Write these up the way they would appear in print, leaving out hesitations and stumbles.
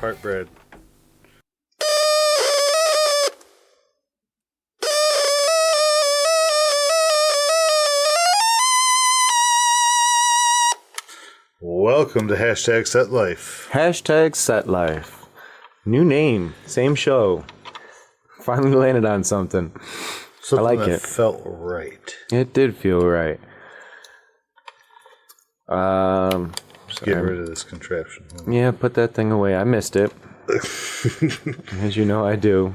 part Brad. Welcome to Hashtag Set Life. Hashtag Set Life. New name, same show. Finally landed on something. Something I like that it. Felt right. It did feel right. Just get rid of this contraption. Yeah, put that thing away. I missed it. As you know, I do.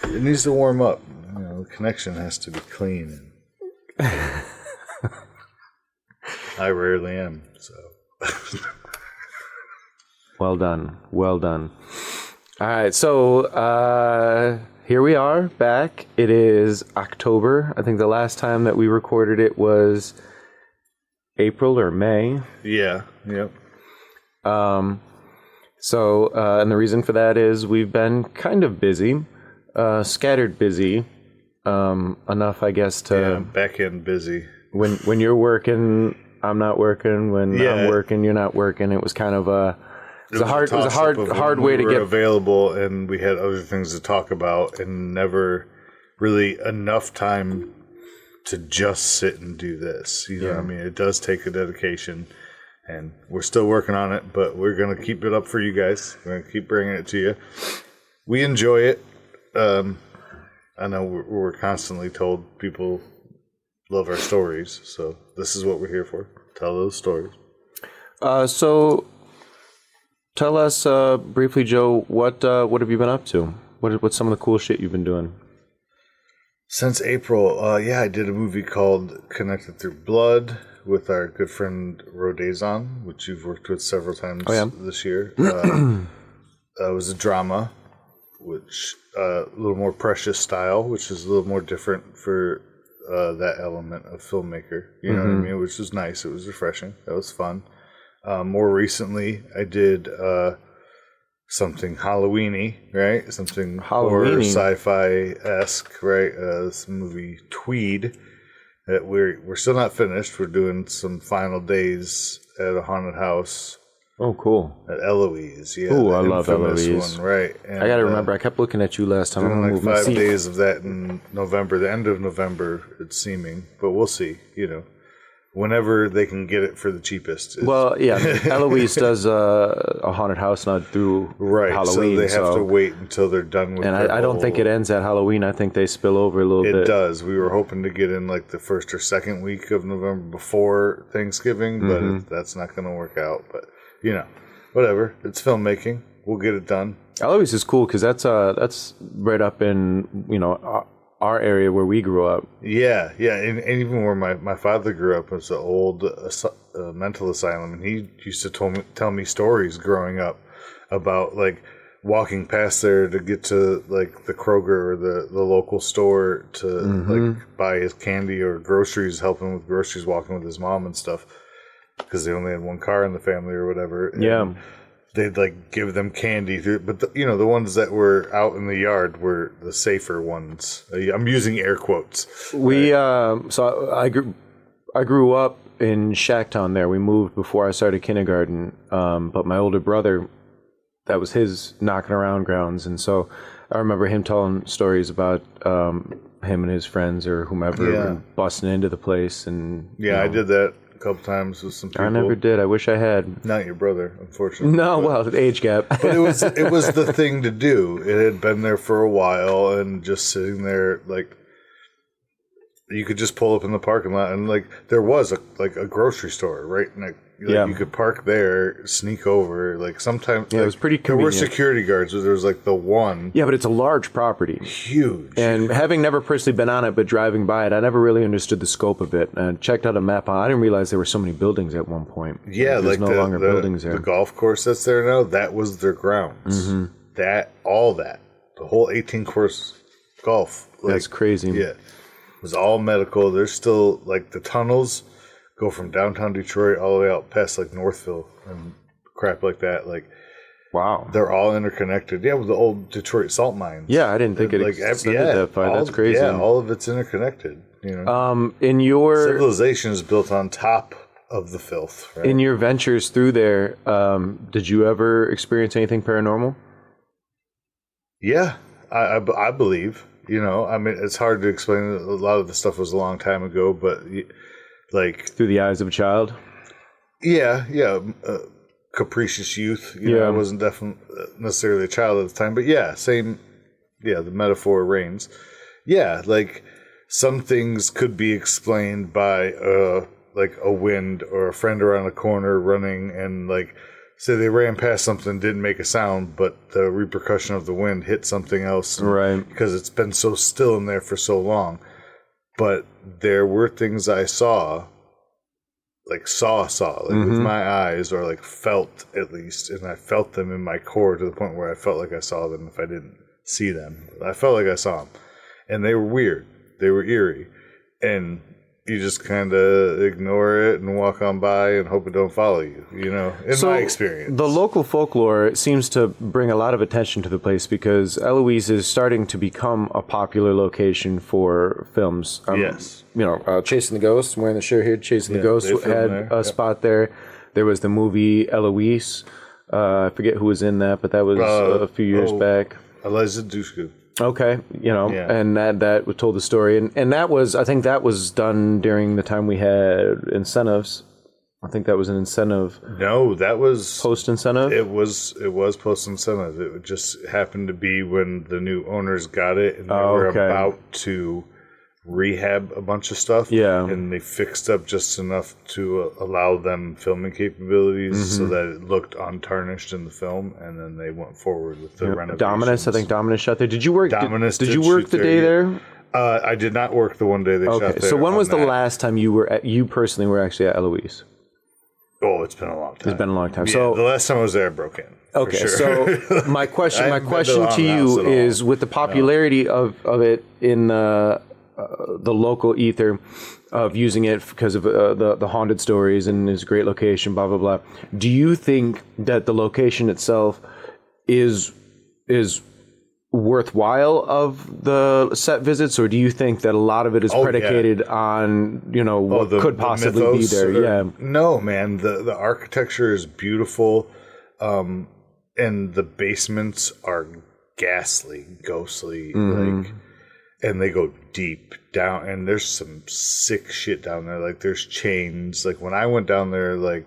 It needs to warm up. You know, the connection has to be clean. I rarely am, so. Well done. Well done. All right, so here we are back. It is October. I think the last time that we recorded it was April or May. Yeah, yep. And the reason for that is we've been kind of busy, scattered busy, enough, I guess, to... Yeah, back end busy. When you're working, I'm not working. When I'm working, you're not working. It was kind of a... It was a hard way to get available, and we had other things to talk about, and never really enough time to just sit and do this. You know what I mean? It does take a dedication, and we're still working on it, but we're going to keep it up for you guys. We're going to keep bringing it to you. We enjoy it. I know we're constantly told people love our stories, so this is what we're here for. Tell those stories. So tell us briefly, Joe, what have you been up to? What's some of the cool shit you've been doing? Since April, I did a movie called Connected Through Blood with our good friend Rodazon, which you've worked with several times this year. It was a drama, which a little more Precious style, which is a little more different for that element of filmmaker. You know what I mean? Which was nice. It was refreshing. That was fun. More recently, I did something Halloween-y, right? Something horror sci-fi-esque, right? This movie Tweed that we're still not finished. We're doing some final days at a haunted house. Oh, cool. At Eloise, yeah. Oh, I love Eloise. One, right? And, I got to remember. I kept looking at you last time. I'm like 5 days of that in November, the end of November, it's seeming, but we'll see. You know. Whenever they can get it for the cheapest. Well, yeah, Eloise does a haunted house not through Halloween. So they have to wait until they're done with it. And I don't think it ends at Halloween. I think they spill over a little bit. It does. We were hoping to get in like the first or second week of November before Thanksgiving, but that's not going to work out. But, you know, whatever. It's filmmaking. We'll get it done. Eloise is cool because that's right up in, you know, our area where we grew up. Yeah, and even where my father grew up was an old mental asylum, and he used to tell me stories growing up about like walking past there to get to like the Kroger or the local store to like buy his candy or groceries, help him with groceries, walking with his mom and stuff because they only had one car in the family or whatever. And they'd like give them candy, but the ones that were out in the yard were the safer ones. I'm using air quotes. So I grew up in Shacktown there. We moved before I started kindergarten, but my older brother, that was his knocking around grounds, and so I remember him telling stories about him and his friends or whomever busting into the place. And I did that a couple times with some people. I never did. I wish I had. Not your brother, unfortunately. No, well, the age gap. But it was the thing to do. It had been there for a while, and just sitting there, like, you could just pull up in the parking lot, and like there was a grocery store right you could park there, sneak over. Like sometimes, it was pretty convenient. There were security guards, but there was like the one. Yeah, but it's a large property, huge. And having never personally been on it, but driving by it, I never really understood the scope of it. And checked out a map. I didn't realize there were so many buildings at one point. Yeah, there's no longer buildings there. The golf course that's there now, that was their grounds. The whole 18-course golf. That's crazy. Yeah. It was all medical. There's still, like, the tunnels go from downtown Detroit all the way out past, like, Northville and crap like that. Like, wow. They're all interconnected. Yeah, with the old Detroit salt mines. Yeah, I didn't think it extended that far. That's crazy. Yeah, all of it's interconnected. You know? In your... Civilization is built on top of the filth. Right? In your ventures through there, did you ever experience anything paranormal? Yeah, I believe. You know, I mean, it's hard to explain. A lot of the stuff was a long time ago, but like through the eyes of a child. Yeah. Capricious youth. You know, I wasn't definitely necessarily a child at the time, but yeah, same. Yeah, the metaphor reigns. Yeah, like some things could be explained by like a wind or a friend around a corner running and like. Say they ran past something, didn't make a sound, but the repercussion of the wind hit something else. Right. Because it's been so still in there for so long. But there were things I saw, like with my eyes, or like felt at least. And I felt them in my core to the point where I felt like I saw them if I didn't see them. I felt like I saw them. And they were weird. They were eerie. And you just kind of ignore it and walk on by and hope it don't follow you, you know, in my experience. The local folklore seems to bring a lot of attention to the place because Eloise is starting to become a popular location for films. Yes. You know, Chasing the Ghost, I'm wearing the shirt here, Chasing the Ghost had a spot there. There was the movie Eloise. I forget who was in that, but that was a few years back. Eliza Dushku. Okay, you know, and that told the story, and that was, I think that was done during the time we had incentives. I think that was an incentive. No, that was post incentive. It was post incentive. It just happened to be when the new owners got it, and they were about to rehab a bunch of stuff. Yeah, and they fixed up just enough to allow them filming capabilities so that it looked untarnished in the film, and then they went forward with the renovations. Dominus, I think Dominus shot there. Did you work? Dominus did you work the day there? I did not work the one day they shot there. So when was the last time you personally were actually at Eloise? Oh, it's been a long time. It's been a long time. Yeah, so the last time I was there, I broke in. Okay, sure. So my question to you is, with the popularity of it in the local ether of using it because of the haunted stories and its great location, blah blah blah. Do you think that the location itself is worthwhile of the set visits, or do you think that a lot of it is predicated on what could possibly be there? No, man. The architecture is beautiful, and the basements are ghastly, ghostly, like. And they go deep down, and there's some sick shit down there. Like, there's chains. Like, when I went down there, like,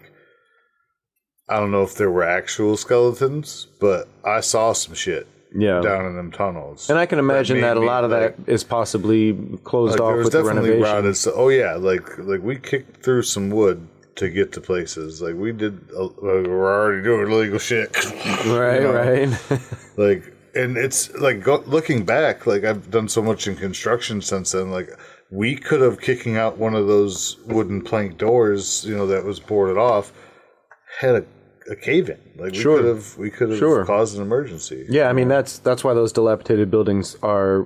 I don't know if there were actual skeletons, but I saw some shit down in them tunnels. And I can imagine that a lot of that is possibly closed off with the renovation. Like we kicked through some wood to get to places. Like, we did, we're already doing illegal shit. Right. Like, and it's like looking back, like I've done so much in construction since then. Like, we could have kicking out one of those wooden plank doors, that was boarded off, had a cave in. Like, we could have caused an emergency. Yeah, I mean that's why those dilapidated buildings are.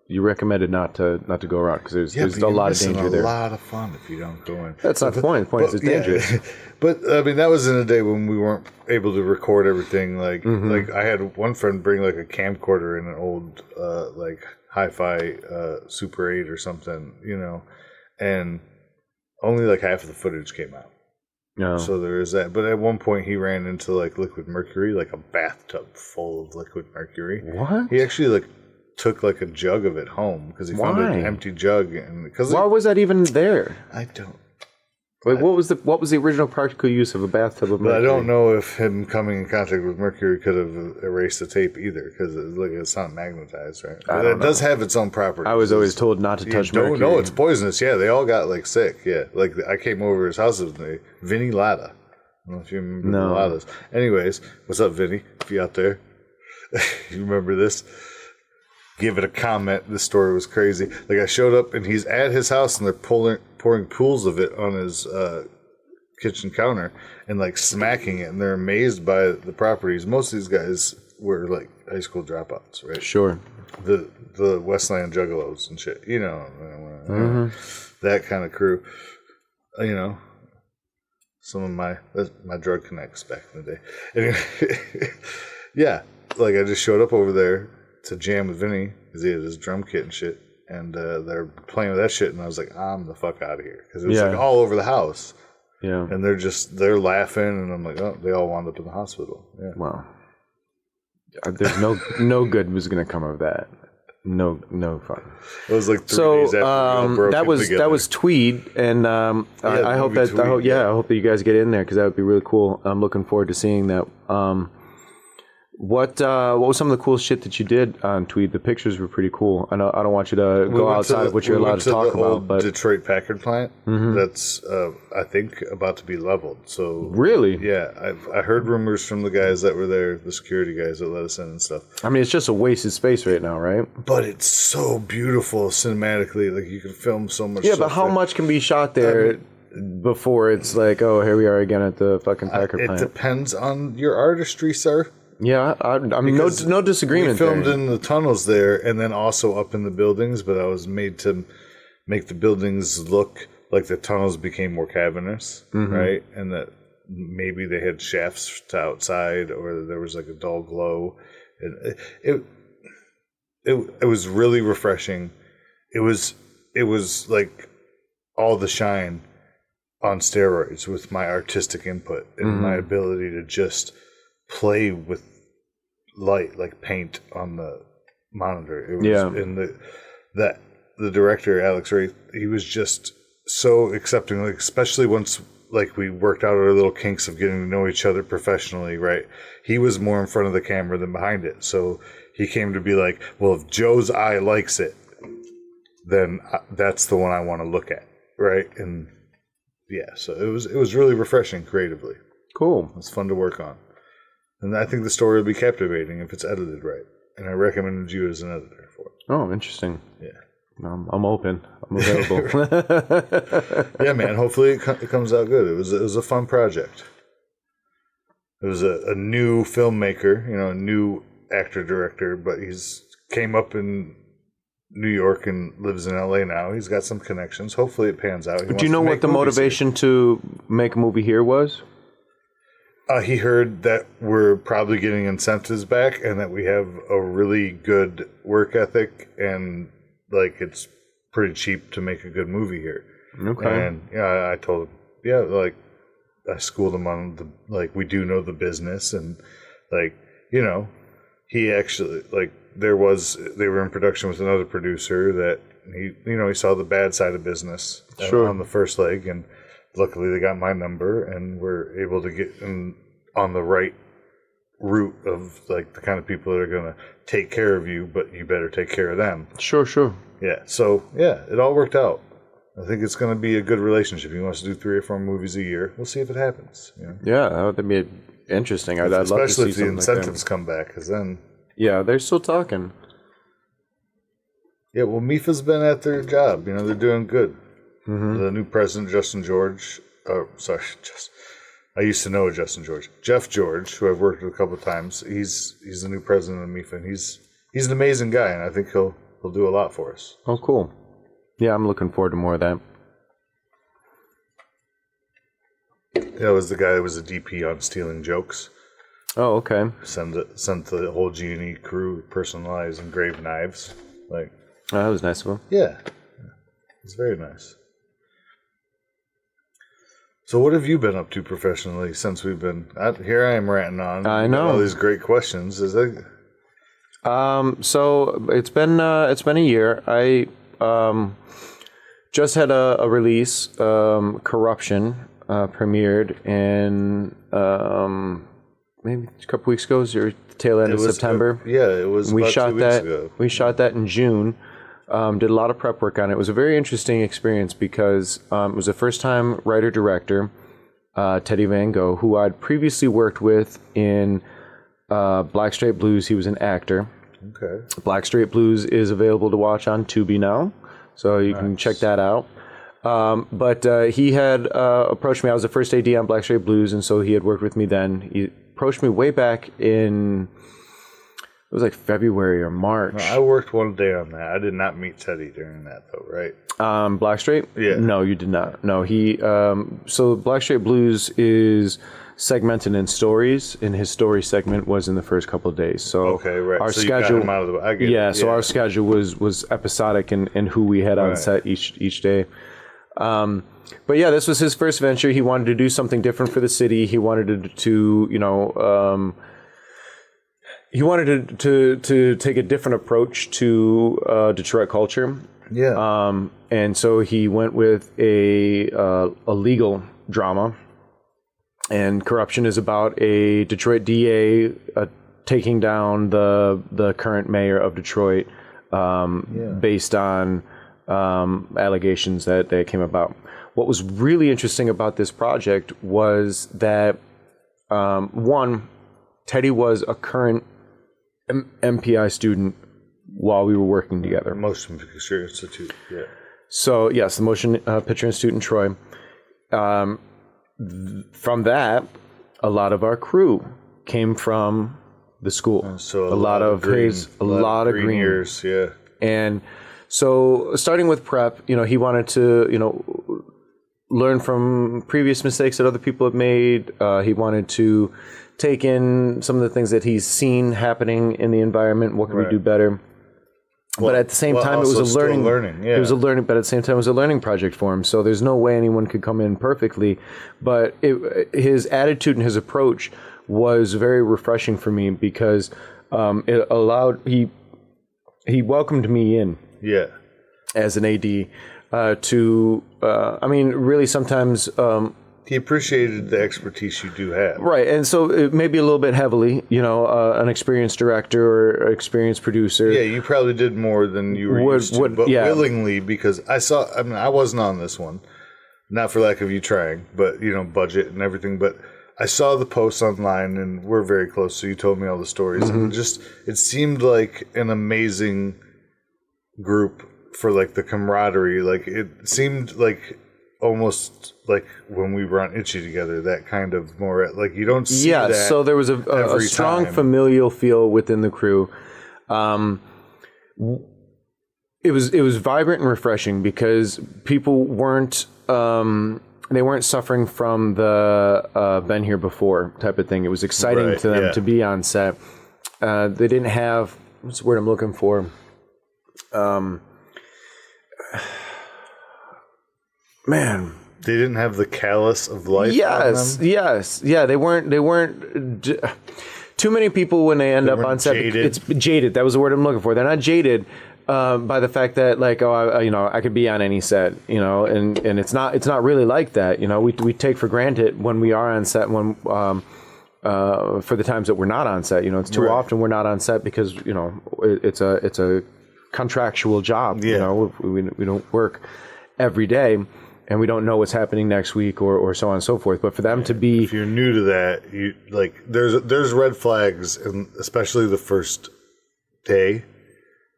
You recommended not to go around because there's a lot of danger there. A lot of fun if you don't go in. That's not the point. The point is it's dangerous. But I mean, that was in a day when we weren't able to record everything. Like, like I had one friend bring like a camcorder in an old like hi-fi Super 8 or something, and only like half of the footage came out. No. So there is that. But at one point he ran into like liquid mercury, like a bathtub full of liquid mercury. What? He actually took like a jug of it home because he found an empty jug. And why was that even there? I don't. Like, what was the original practical use of a bathtub of mercury? But I don't know if him coming in contact with mercury could have erased the tape either, because it's not magnetized, right? But it does have its own properties. I was always told not to touch mercury. No, it's poisonous. Yeah, they all got sick. Yeah, like I came over his house with me, Vinny Latta. I don't know if you remember the Lattas. Anyways, what's up, Vinny? If you out there, you remember this? Give it a comment. This story was crazy. Like, I showed up and he's at his house and they're pouring pools of it on his kitchen counter and smacking it, and they're amazed by the properties. Most of these guys were high school dropouts, right? Sure. The Westland Juggalos and shit, that kind of crew. Some of my drug connects back in the day. Anyway, yeah, I just showed up over there to jam with Vinny because he had his drum kit and shit, and they're playing with that shit, and I was like, I'm the fuck out of here, because it was all over the house. Yeah. And they're laughing, and I'm like, oh, they all wound up in the hospital. Yeah. Wow. There's no good was going to come of that. No fun. It was like 3 days after we all broke that was Tweed, and I hope that Tweed, I hope that you guys get in there because that would be really cool. I'm looking forward to seeing that. What was some of the cool shit that you did on Tweed? The pictures were pretty cool. I don't want you to go outside of what you're allowed to talk about. But Detroit Packard plant that's I think about to be leveled. So really, yeah, I heard rumors from the guys that were there, the security guys that let us in and stuff. I mean, it's just a wasted space right now, right? But it's so beautiful cinematically. Like you can film so much. Yeah, but how much can be shot there? Before it's like, oh, here we are again at the fucking Packard plant. It depends on your artistry, sir. Yeah, I mean, no disagreement. We filmed there. in the tunnels there, and then also up in the buildings. But I was made to make the buildings look like the tunnels became more cavernous, right? And that maybe they had shafts to outside, or there was like a dull glow. And it was really refreshing. It was like all the shine on steroids with my artistic input and my ability to just play with light like paint on the monitor. It was in the director Alex Wraith, he was just so accepting, like especially once like we worked out our little kinks of getting to know each other professionally, right? He was more in front of the camera than behind it. So he came to be like, well, if Joe's eye likes it, then that's the one I want to look at, right? And yeah, so it was really refreshing creatively. Cool. It was fun to work on. And I think the story will be captivating if it's edited right. And I recommended you as an editor for it. Oh, interesting. Yeah. I'm open. I'm available. Yeah, man. Hopefully it comes out good. It was a fun project. It was a new filmmaker, a new actor-director, but he's came up in New York and lives in LA now. He's got some connections. Hopefully it pans out. Do you know what the motivation to make a movie here was? He heard that we're probably getting incentives back and that we have a really good work ethic and like it's pretty cheap to make a good movie here. Okay. And I told him, like I schooled him on we do know the business and he actually they were in production with another producer that he saw the bad side of business on the first leg, and luckily they got my number and were able to get on the right route of like the kind of people that are going to take care of you, but you better take care of them. Sure. Yeah. So it all worked out. I think it's going to be a good relationship. He wants to do 3 or 4 movies a year. We'll see if it happens. Yeah, that would be interesting. I'd love to see especially if the something incentives come back, because then. Yeah, they're still talking. Yeah, well, MIFA's been at their job. They're doing good. The new president, Justin George. I used to know Justin George. Jeff George, who I've worked with a couple of times. He's the new president of MIFA, and he's an amazing guy, and I think he'll do a lot for us. Oh, cool. Yeah, I'm looking forward to more of that. That was the guy that was a DP on Stealing Jokes. Oh, okay. Sent the whole G&E crew personalized engraved knives. Oh, that was nice of him. Yeah. It's very nice. So what have you been up to professionally since we've been... here I am ranting on. I know. All these great questions. Is that... So it's been a year. I just had a release, Corruption, premiered in... maybe a couple weeks ago, or the tail end of September. It was. We about shot 2 weeks ago. We shot that in June. Did a lot of prep work on it. It was a very interesting experience because it was a first-time writer-director, Teddy Van Gogh, who I'd previously worked with in Black Straight Blues. He was an actor. Okay. Black Straight Blues is available to watch on Tubi now, so you can check that out. But he had approached me. I was the first AD on Black Straight Blues, and so he had worked with me then. He approached me way back in, it was like February or March. No, I worked one day on that. I did not meet Teddy during that, though, right? Black Straight? Yeah. No, you did not. No, he, so Black Straight Blues is segmented in stories, and his story segment was in the first couple of days. So okay, right. Our so schedule, you got him out of the way. So our schedule was episodic in who we had on set each day. But yeah, this was his first venture. He wanted to do something different for the city. He wanted to he wanted to take a different approach to Detroit culture. Yeah. And so he went with a legal drama. And Corruption is about a Detroit DA taking down the current mayor of Detroit based on allegations that came about. What was really interesting about this project was that, one, Teddy was a current MPI student while we were working together. Motion Picture Institute, yeah. So, yes, the Motion Picture Institute in Troy. From that, a lot of our crew came from the school. So a lot of green years, yeah. And so, starting with prep, he wanted to, learn from previous mistakes that other people have made. He wanted to take in some of the things that he's seen happening in the environment. What can we do better? But at the same time, it was a learning. Yeah. It was a learning, but at the same time, it was a learning project for him. So there's no way anyone could come in perfectly. But his attitude and his approach was very refreshing for me because it allowed he welcomed me in. Yeah. As an AD, really sometimes. He appreciated the expertise you do have. Right, and so it may be a little bit heavily, an experienced director or experienced producer. Yeah, you probably did more than you were used to, but willingly, because I wasn't on this one, not for lack of you trying, but, budget and everything, but I saw the posts online, and we're very close, so you told me all the stories, and it seemed like an amazing group for, the camaraderie. It seemed like almost like when we were on Itchy together, that kind of more you don't see that. Yeah, so there was a strong familial feel within the crew. It was vibrant and refreshing because people weren't suffering from the been here before type of thing. It was exciting to them to be on set. They didn't have, what's the word I'm looking for? Man, they didn't have the callus of life. Yes, they weren't. Too many people when they end up on set, it's jaded. That was the word I'm looking for. They're not jaded by the fact that I could be on any set, and it's not really like that. We take for granted when we are on set for the times that we're not on set. It's too often we're not on set because it's a contractual job. Yeah. We don't work every day. And we don't know what's happening next week or so on and so forth. But for them to be... If you're new to that, there's red flags, and especially the first day,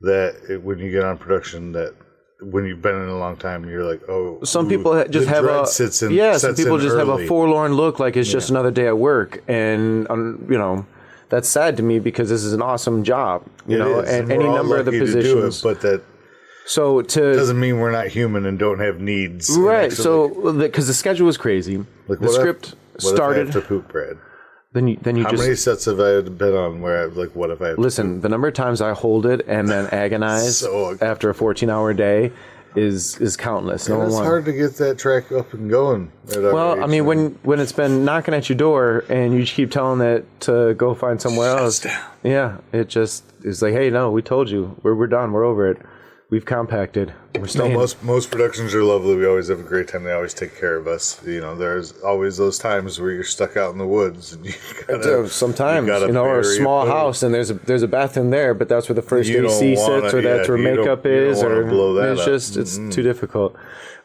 when you get on production, that when you've been in a long time, you're like, oh... Some people just have some people just have a forlorn look like it's just another day at work. And, that's sad to me because this is an awesome job, and any number of the positions... but that... So doesn't mean we're not human and don't have needs. Right. So because the schedule was crazy, the script started. What if I have to poop, Brad? Then you How many sets have I been on where what if I have listen? The number of times I hold it and then agonize after a 14-hour day is countless. And it's hard to get that track up and going. Well, I mean, when it's been knocking at your door and you keep telling it to go find somewhere else, down. Yeah, it just is like, hey, no, we told you, we're done, we're over it. We've compacted. We're staying. No, most productions are lovely. We always have a great time. They always take care of us. There's always those times where you're stuck out in the woods and you gotta. Sometimes, or a small house and there's a bathroom there, but that's where the first AC sits, or that's where makeup is, or it's just it's too difficult.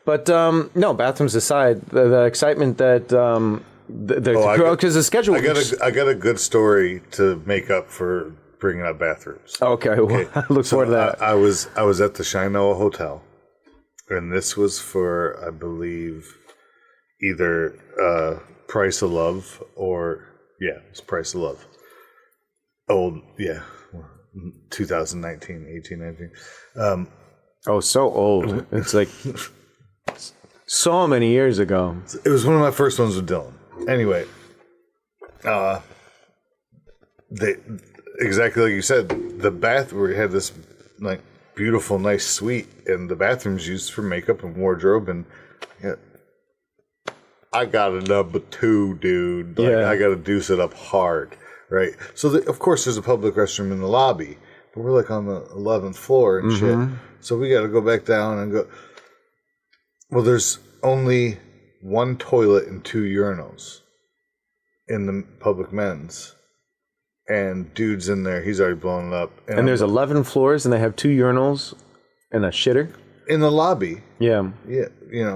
But no, bathrooms aside, the excitement that because the schedule. I got a good story to make up for bringing up bathrooms. Okay, well, I look forward to that. I was at the Shinoa Hotel, and this was for, I believe, either Price of Love or it's Price of Love. 2019, 18, 19. So old. It's like so many years ago. It was one of my first ones with Dylan. Anyway, exactly like you said, the bath where we had this beautiful, nice suite, and the bathroom's used for makeup and wardrobe, and I got a number 2, dude. Like, I got to deuce it up hard, right? So, of course, there's a public restroom in the lobby, but we're like on the 11th floor and shit. So we got to go back down and go. Well, there's only 1 toilet and 2 urinals in the public men's. And dude's in there. He's already blown it up. And there's 11 floors, and they have 2 urinals and a shitter? In the lobby. Yeah. Yeah,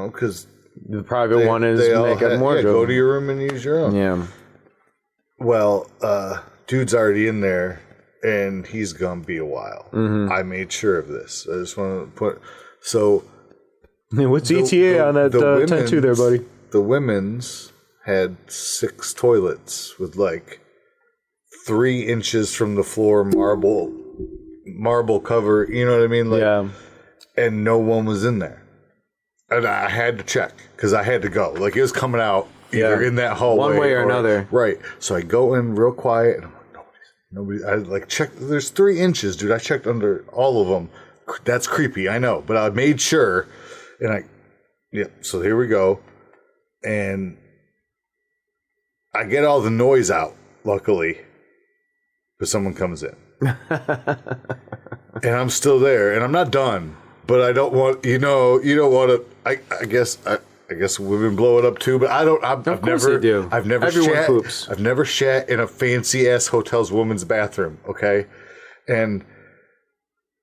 because... The private one is makeup and wardrobe. Yeah, go to your room and use your own. Yeah. Well, dude's already in there, and he's going to be a while. I made sure of this. I just want to put... So... What's ETA on that tattoo there, buddy? The women's had 6 toilets with, 3 inches from the floor marble cover, you know what I mean? And no one was in there. And I had to check because I had to go. It was coming out either in that hallway. One way or another. Right. So I go in real quiet and I'm like, nobody. I checked. There's 3 inches, dude. I checked under all of them. That's creepy, I know. But I made sure. And so here we go. And I get all the noise out, luckily. But someone comes in. And I'm still there. And I'm not done. But I don't want, you don't want to, I guess women blow it up too, but I don't, I've never shat in a fancy ass hotel's woman's bathroom. Okay. And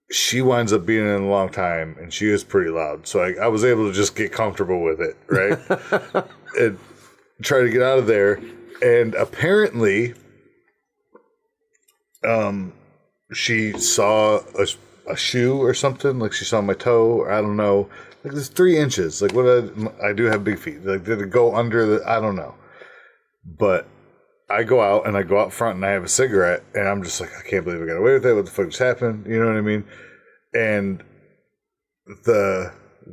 she winds up being in a long time and she is pretty loud. So I was able to just get comfortable with it. Right. And try to get out of there. And apparently, she saw a shoe or something, she saw my toe, or I don't know. There's 3 inches. What I do have big feet. Did it go under I don't know. But I go out and I go out front and I have a cigarette and I'm just like, I can't believe I got away with that. What the fuck just happened? You know what I mean? And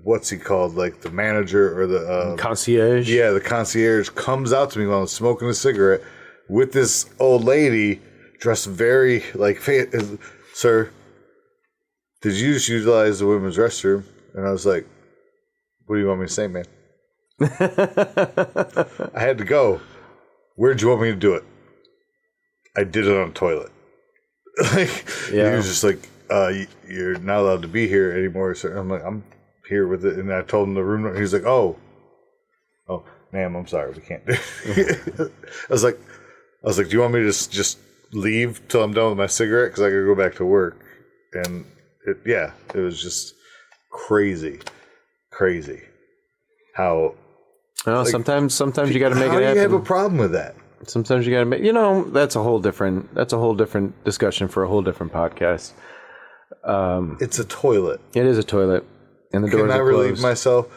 what's he called? The manager or the concierge? Yeah, the concierge comes out to me while I'm smoking a cigarette with this old lady dressed very sir, did you just utilize the women's restroom? And I was like, what do you want me to say, man? I had to go. Where'd you want me to do it? I did it on a toilet. He was just like, you're not allowed to be here anymore. So I'm like, I'm here with it. And I told him the room. He's like, oh, ma'am, I'm sorry. We can't do it. I was like, do you want me to just leave till I'm done with my cigarette? Because I gotta go back to work. And it was just crazy how sometimes you got to make it happen. How do you have a problem with that? Sometimes you got to make that's a whole different discussion for a whole different podcast. It's a toilet. It is a toilet, and the doors are closed. Can I relieve myself?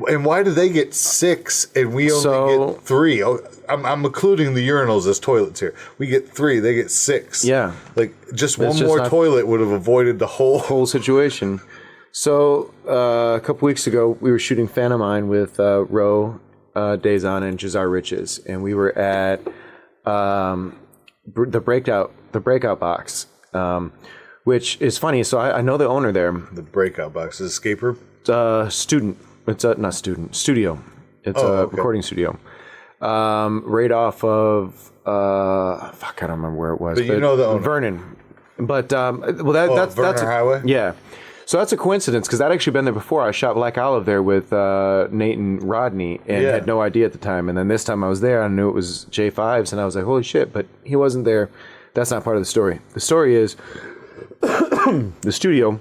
And why do they get 6 and we only get 3? Oh, I'm including the urinals as toilets here. We get 3, they get 6. Yeah. Just one more toilet would have avoided the whole situation. So a couple weeks ago, we were shooting Phantom Mine with Ro Dazon and Jazar Riches, and we were at the Breakout Box, which is funny. So I know the owner there. The Breakout Box is escape room. Student. It's not student. Studio. It's a recording studio. Right off of I don't remember where it was. But you know the owner. Vernon. But that's Vernon Highway? Yeah. So that's a coincidence because I'd actually been there before. I shot Black Olive there with Nate and Rodney and had no idea at the time. And then this time I was there, I knew it was J5's, and I was like, holy shit, but he wasn't there. That's not part of the story. The story is the studio,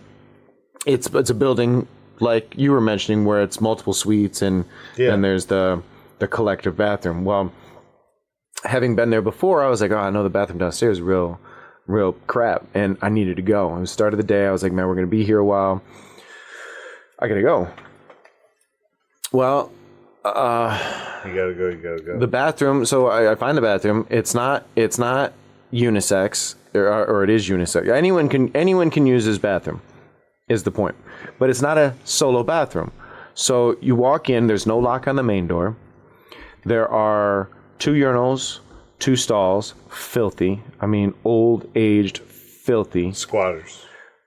it's a building like you were mentioning where it's multiple suites and there's the collective bathroom. Well, having been there before, I was like, I know the bathroom downstairs is real crap, and I needed to go. It was the start of the day. I was like, man, we're going to be here a while. I got to go. Well, you gotta go. The bathroom. So I find the bathroom. It's not unisex, or it is unisex. Anyone can use this bathroom, is the point. But it's not a solo bathroom. So you walk in. There's no lock on the main door. There are 2 urinals, 2 stalls, filthy. I mean, old, aged, filthy. Squatters.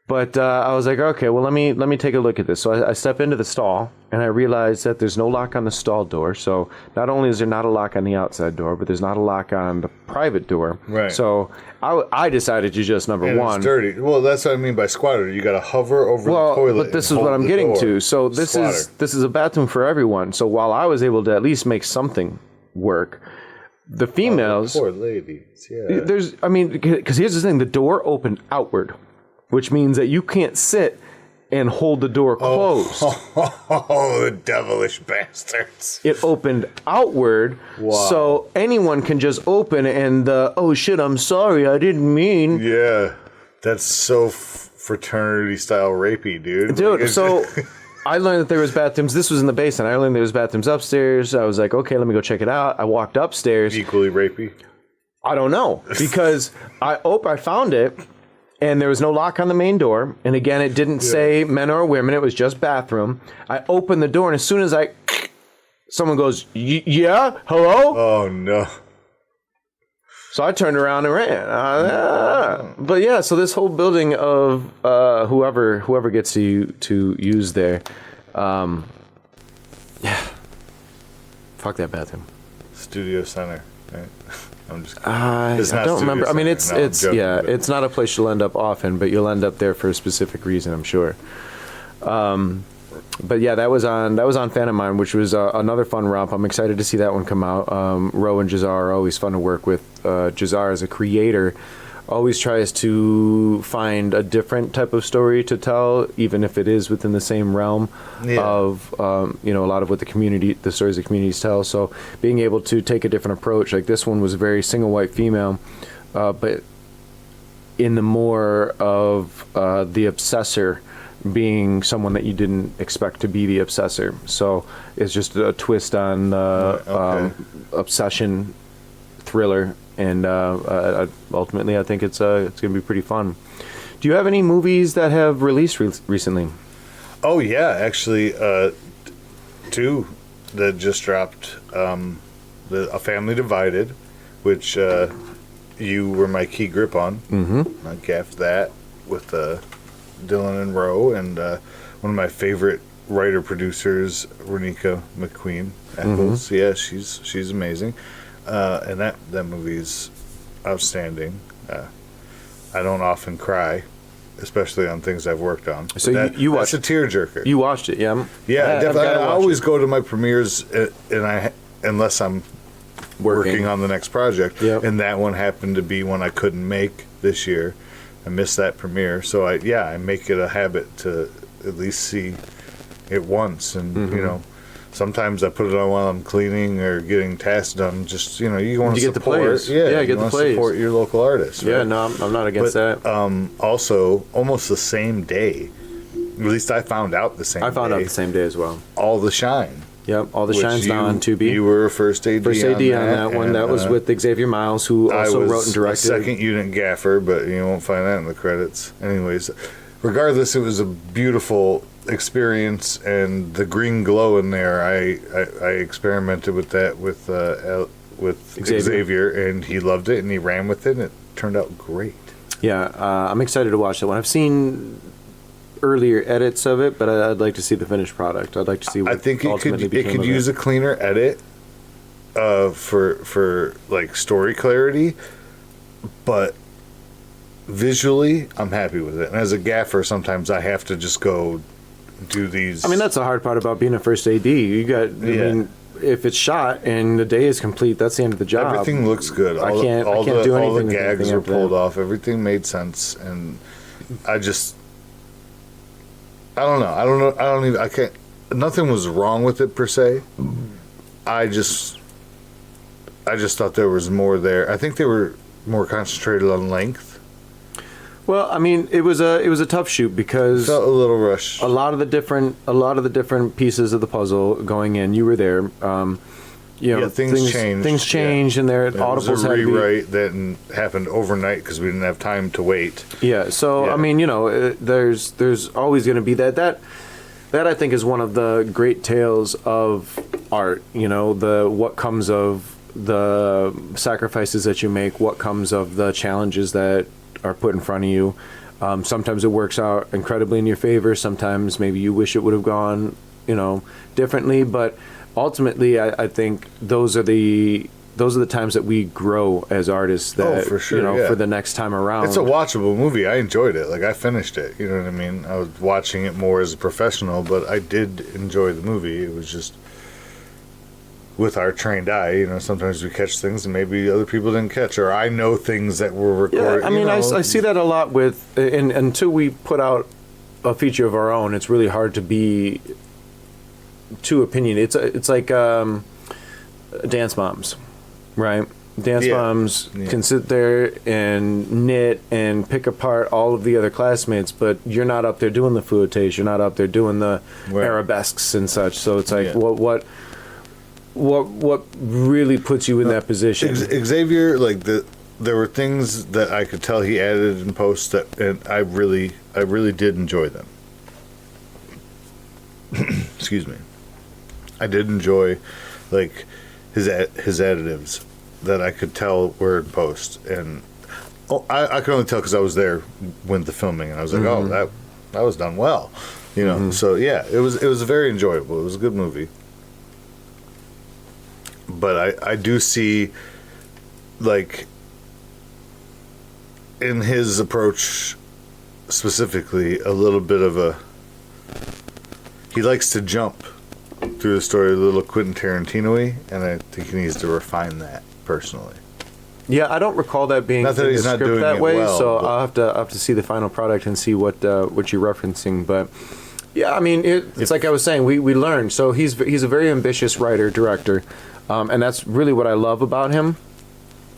But I was like, okay, well, let me take a look at this. So I step into the stall, and I realize that there's no lock on the stall door. So not only is there not a lock on the outside door, but there's not a lock on the private door. Right. So I decided to just, number one. It's dirty. Well, that's what I mean by squatter. You got to hover over the toilet. But this is what I'm getting to. So this is a bathroom for everyone. So while I was able to at least make something work, the females. Poor ladies. Yeah. Because here's the thing: the door opened outward, which means that you can't sit and hold the door closed. Oh, devilish bastards. It opened outward, so anyone can just open and, oh shit, I'm sorry, I didn't mean. Yeah, that's so fraternity-style rapey, dude. Dude, so I learned that there was bathrooms. This was in the basement. I learned there was bathrooms upstairs. I was like, okay, let me go check it out. I walked upstairs. Equally rapey? I don't know, because I found it. And there was no lock on the main door. And again, it didn't say men or women. It was just bathroom. I opened the door, and as soon as someone goes, yeah, hello? Oh, no. So I turned around and ran. But yeah, so this whole building of whoever gets to use there, fuck that bathroom. Studio Center, right? I'm just I don't remember. I mean, it's it's not a place you'll end up often, but you'll end up there for a specific reason, I'm sure. But yeah, that was on Fan of Mine, which was another fun romp. I'm excited to see that one come out. Ro and Jazar are always fun to work with. Jazar, as a creator, always tries to find a different type of story to tell, even if it is within the same realm of a lot of what the stories the communities tell. So being able to take a different approach, like this one was a very single white female, but in the more of the obsessor being someone that you didn't expect to be the obsessor. So it's just a twist on obsession thriller. And ultimately, I think it's going to be pretty fun. Do you have any movies that have released recently? Oh, yeah. Actually, two that just dropped. A Family Divided, which you were my key grip on. Mm-hmm. I gaffed that with Dylan and Ro, and one of my favorite writer-producers, Renika McQueen Eccles. Mm-hmm. Yeah, she's amazing. And that movie's outstanding. I don't often cry, especially on things I've worked on. So you watched a tearjerker. You watched it, yeah? Yeah, definitely. I always go to my premieres, unless I'm working on the next project. Yep. And that one happened to be one I couldn't make this year. I missed that premiere, so I make it a habit to at least see it once, and sometimes I put it on while I'm cleaning or getting tasks done. Just you want to support. Get the plays. Get the plays. Support your local artists. Right? Yeah, no, I'm not against that. Also, almost the same day. At least I found out the same day. I found out the same day as well. All the Shine. Yep, All the Shine's now on Tubi. You were first AD on that one. That was with Xavier Miles, who also wrote and directed. I was a second unit gaffer, but you won't find that in the credits. Anyways, regardless, it was a beautiful experience, and the green glow in there, I experimented with that with Xavier, and he loved it, and he ran with it, and it turned out great. Yeah, I'm excited to watch that one. I've seen earlier edits of it, but I'd like to see the finished product. I'd like to see what I think it could use a cleaner edit for like story clarity, but visually I'm happy with it. And as a gaffer, sometimes I have to just go do these. I mean, that's the hard part about being a first AD. You got, I mean, if it's shot and the day is complete, that's the end of the job. Everything looks good. I can't do anything. All the gags were pulled off. Everything made sense, and I don't know. I can't. Nothing was wrong with it per se. I just thought there was more there. I think they were more concentrated on length. Well, I mean, it was a tough shoot because it felt a little rushed. A lot of the different pieces of the puzzle going in. You were there. Things changed. Things changed, and there audibles had to be. Rewrite that happened overnight because we didn't have time to wait. Yeah. So I mean, there's always going to be that. That I think is one of the great tales of art. What comes of the sacrifices that you make, what comes of the challenges that are put in front of you. Sometimes it works out incredibly in your favor. Sometimes maybe you wish it would have gone, differently. But ultimately, I think those are the times that we grow as artists. That for sure, for the next time around. It's a watchable movie. I enjoyed it. Like, I finished it. You know what I mean? I was watching it more as a professional, but I did enjoy the movie. It was just, with our trained eye, sometimes we catch things and maybe other people didn't catch, or I know things that were recorded. Yeah, I mean, I see that a lot with, and until we put out a feature of our own, it's really hard to be too opinionated. It's like dance moms, right? Dance moms can sit there and knit and pick apart all of the other classmates, but you're not up there doing the fouettes, you're not up there doing the arabesques and such. So it's like, what really puts you in that position? Xavier, there were things that I could tell he added in post and I really did enjoy them. Excuse me. I did enjoy his additives that I could tell were in post, and I could only tell because I was there when the filming, and I was like, oh, that was done well, So yeah, it was very enjoyable. It was a good movie. But I do see, in his approach specifically, a little bit of he likes to jump through the story a little Quentin Tarantino-y, and I think he needs to refine that, personally. Yeah, I don't recall that being not that in he's the not script doing that it way, well, so I'll have to see the final product and see what you're referencing, but... Yeah, I mean, it's like I was saying, we learned. So he's a very ambitious writer, director, and that's really what I love about him,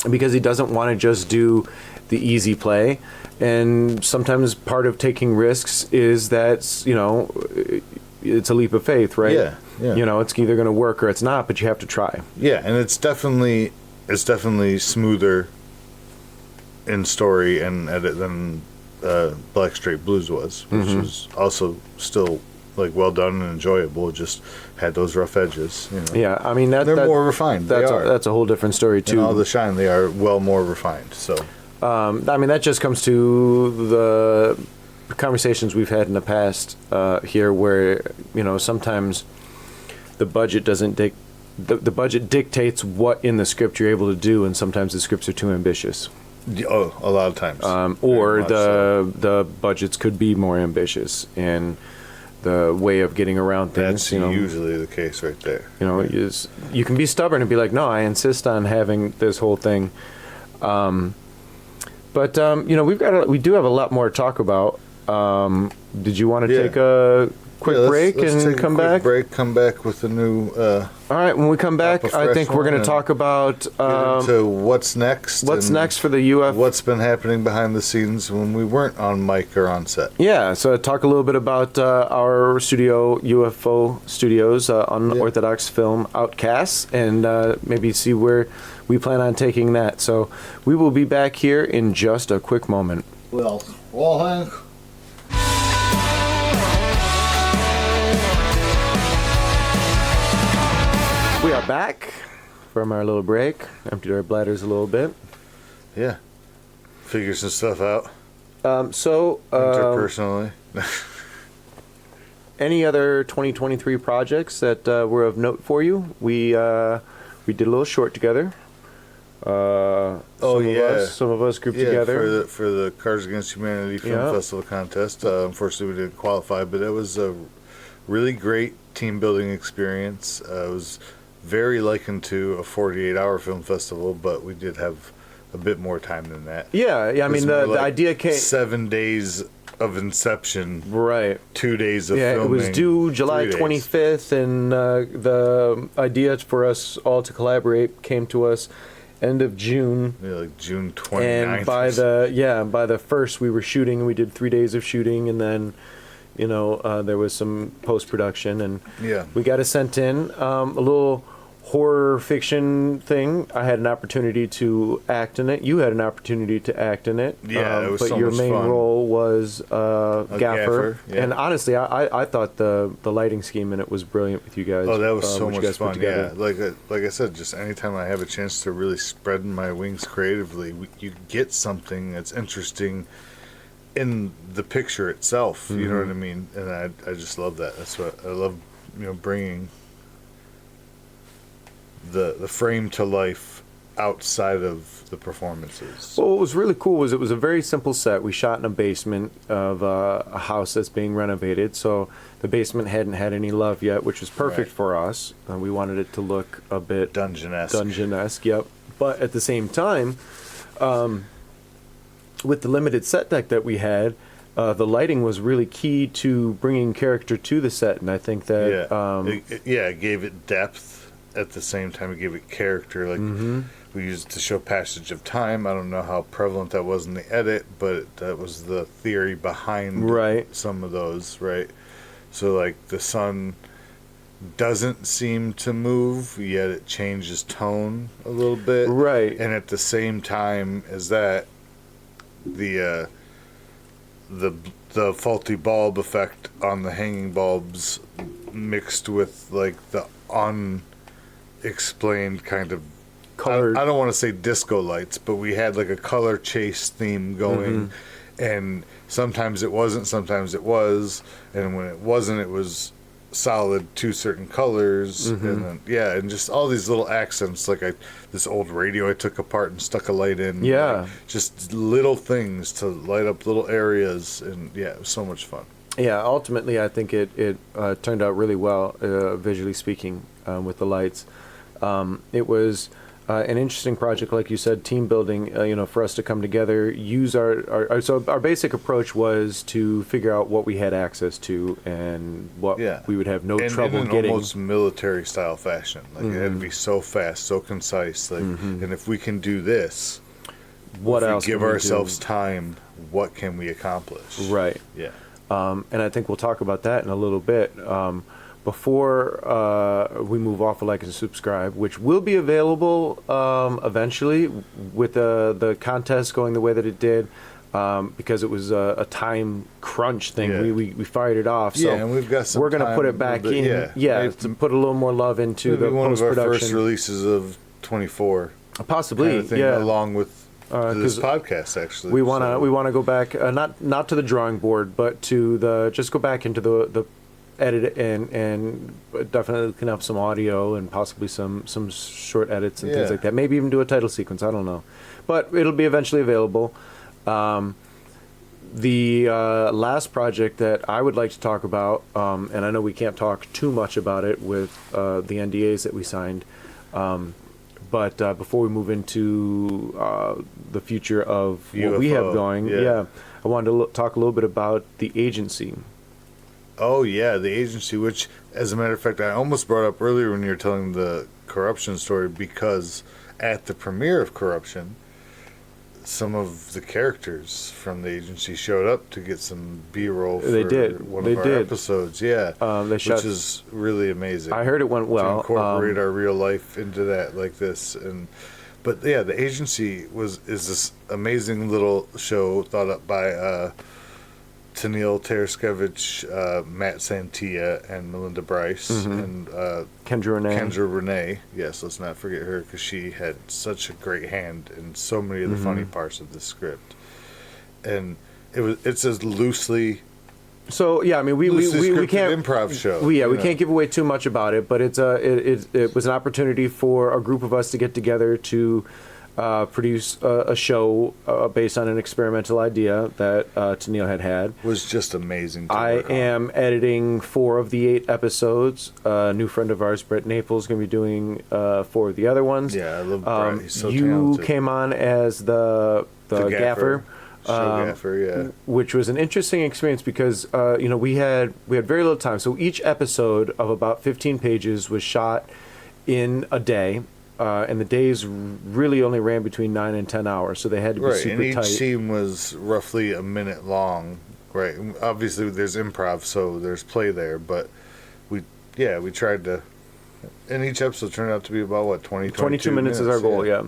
because he doesn't want to just do the easy play. And sometimes part of taking risks is that, it's a leap of faith, right? Yeah. It's either going to work or it's not, but you have to try. Yeah, and it's definitely smoother in story and edit than Black Straight Blues was, which was also still well done and enjoyable. It just had those rough edges. Yeah, I mean they're more refined. That's a whole different story too. In all the shine, they are well more refined. So, I mean that just comes to the conversations we've had in the past here, where sometimes the budget doesn't the budget dictates what in the script you're able to do, and sometimes the scripts are too ambitious. Oh, a lot of times. Or the budgets could be more ambitious, and the way of getting around things. That's usually the case right there. Is you can be stubborn and be like, no, I insist on having this whole thing. But we do have a lot more to talk about. Did you want to take a quick break and come back? Come back with a new. All right, when we come back, I think we're going to talk about to what's next. What's next for the UF? What's been happening behind the scenes when we weren't on mic or on set? Yeah, so talk a little bit about our studio, UFO Studios, Unorthodox Film Outcasts, and maybe see where we plan on taking that. So we will be back here in just a quick moment. Well, Hank. We are back from our little break. Emptied our bladders a little bit. Yeah. Figure some stuff out. Interpersonally. Any other 2023 projects that were of note for you? We did a little short together. Some of us grouped together for the Cards Against Humanity Film Festival contest. Unfortunately, we didn't qualify, but it was a really great team building experience. It was very likened to a 48-hour film festival, but we did have a bit more time than that. Yeah. I mean, the idea came 7 days of inception, right? 2 days of filming. It was due July 25th, and the idea for us all to collaborate came to us end of June. Yeah, like June 29th. And by the 1st, we were shooting. We did 3 days of shooting, and then there was some post-production, and we got it sent in. A little horror fiction thing. I had an opportunity to act in it. You had an opportunity to act in it. Yeah, it was but so your much main fun. role was gaffer. Yeah. And honestly, I thought the lighting scheme in it was brilliant with you guys. Oh, that was so much fun. Yeah, like I said, just anytime I have a chance to really spread my wings creatively, you get something that's interesting in the picture itself. You know what I mean? And I just love that. That's what I love. Bringing the frame to life outside of the performances. Well, what was really cool was it was a very simple set. We shot in a basement of a house that's being renovated, so the basement hadn't had any love yet, which was perfect for us. We wanted it to look a bit dungeon-esque, yep. But at the same time, with the limited set deck that we had, the lighting was really key to bringing character to the set, and I think that it gave it depth. At the same time, it gave it character. Like we used it to show passage of time. I don't know how prevalent that was in the edit, but that was the theory behind some of those. Right. So like the sun doesn't seem to move, yet it changes tone a little bit. Right. And at the same time as that, the faulty bulb effect on the hanging bulbs mixed with like the unexplained kind of colored. I don't want to say disco lights, but we had like a color chase theme going, and sometimes it wasn't, sometimes it was, and when it wasn't, it was solid two certain colors, and then and just all these little accents. Like this old radio I took apart and stuck a light in. Like, just little things to light up little areas, and it was so much fun. Yeah, ultimately, I think it turned out really well, visually speaking, with the lights. It was an interesting project, like you said, team building. For us to come together, use our basic approach was to figure out what we had access to and what we would have no trouble in getting. Almost military style fashion. Like it had to be so fast, so concise. Like, and if we can do this, what else? Give ourselves time. What can we accomplish? Right. Yeah. And I think we'll talk about that in a little bit. Before we move off of Like and Subscribe, which will be available eventually with the contest going the way that it did, because it was a time crunch thing. Yeah. We fired it off. So and we've got some we're going to put it back in. To put a little more love into the one post-production. Of our first releases of 24. Possibly, kind of thing, along with this podcast, actually. We want to go back, not to the drawing board, but to just go back into the edit and definitely can have some audio and possibly some short edits and things like that. Maybe even do a title sequence. I don't know, but it'll be eventually available. The last project that I would like to talk about, and I know we can't talk too much about it with the NDAs that we signed, but before we move into the future of UFO, what we have going, I wanted to talk a little bit about the agency. Oh, yeah, the agency, which, as a matter of fact, I almost brought up earlier when you were telling the corruption story, because at the premiere of Corruption, some of the characters from the agency showed up to get some B-roll for one of our episodes. Yeah, which is really amazing. I heard it went well. To incorporate our real life into that like this. But yeah, the agency is this amazing little show thought up by Tennille Tereskevich, Matt Santia, and Melinda Bryce, and Kendra Renee. Yes, let's not forget her, because she had such a great hand in so many of the funny parts of the script. And it's as loosely. So yeah, I mean we can't improv show. We can't give away too much about it, but it was an opportunity for a group of us to get together to produce a show based on an experimental idea that Tennille had. Was just amazing. I am editing 4 of the 8 episodes. A new friend of ours, Brett Naples, is going to be doing 4 of the other ones. Yeah, I love Brett. He's so you talented. Came on as the gaffer. Show gaffer, which was an interesting experience because we had very little time. So each episode of about 15 pages was shot in a day. And the days really only ran between 9 and 10 hours, so they had to be super tight. And each scene was roughly a minute long, right? Obviously, there's improv, so there's play there, but we tried to. And each episode turned out to be about 22 minutes is our goal. Yeah.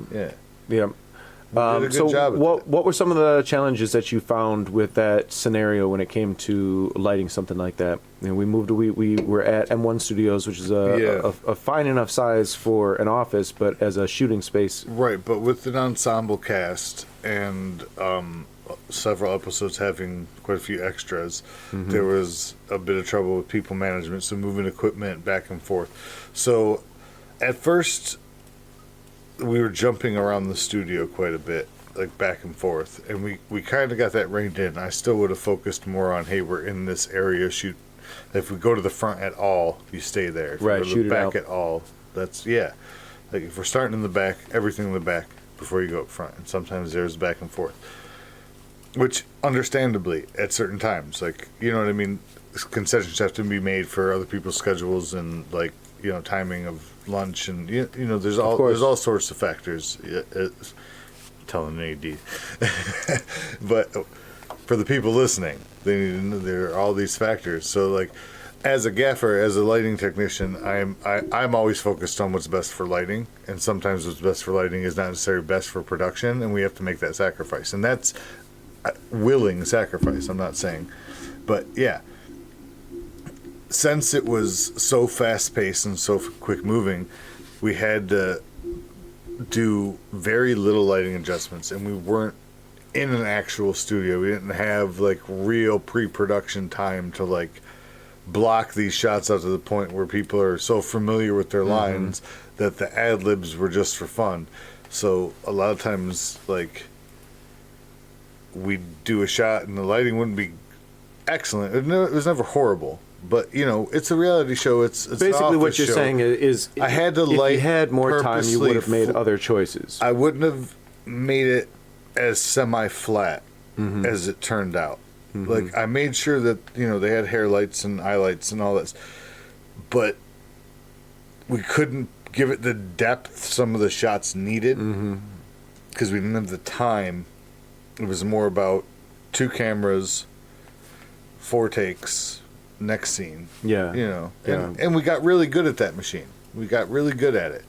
So what were some of the challenges that you found with that scenario when it came to lighting something like that? We were at M1 Studios, which is a fine enough size for an office, but as a shooting space. Right, but with an ensemble cast and several episodes having quite a few extras. There was a bit of trouble with people management, so moving equipment back and forth. So at first, we were jumping around the studio quite a bit, like back and forth, and we kind of got that reined in. I still would have focused more on, hey, we're in this area, shoot. If we go to the front at all, you stay there. If right, we go to the back at all, that's, yeah. Like, if we're starting in the back, everything in the back before you go up front. And sometimes there's back and forth. Which, understandably, at certain times, like, you know what I mean? Concessions have to be made for other people's schedules and, like, you know, timing of lunch. And, you know, there's all sorts of factors. Telling an AD. But for the people listening, they need to know there are all these factors. So, like, as a gaffer, as a lighting technician, I'm always focused on what's best for lighting, and sometimes what's best for lighting is not necessarily best for production, and we have to make that sacrifice, and that's a willing sacrifice. I'm not saying, but yeah, since it was so fast paced and so quick moving, we had to do very little lighting adjustments, and we weren't in an actual studio. We didn't have like real pre-production time to like block these shots out to the point where people are so familiar with their lines that the ad-libs were just for fun. So a lot of times, like, we'd do a shot and the lighting wouldn't be excellent. It was never horrible, but you know, it's a reality show. It's basically what you're saying is I had to light. If you had more time, you would have made other choices. I wouldn't have made it as semi-flat as it turned out. Like, I made sure that, you know, they had hair lights and eye lights and all this, but we couldn't give it the depth some of the shots needed because we didn't have the time. It was more about 2 cameras, 4 takes, next scene. Yeah. You know, and we got really good at that machine. We got really good at it.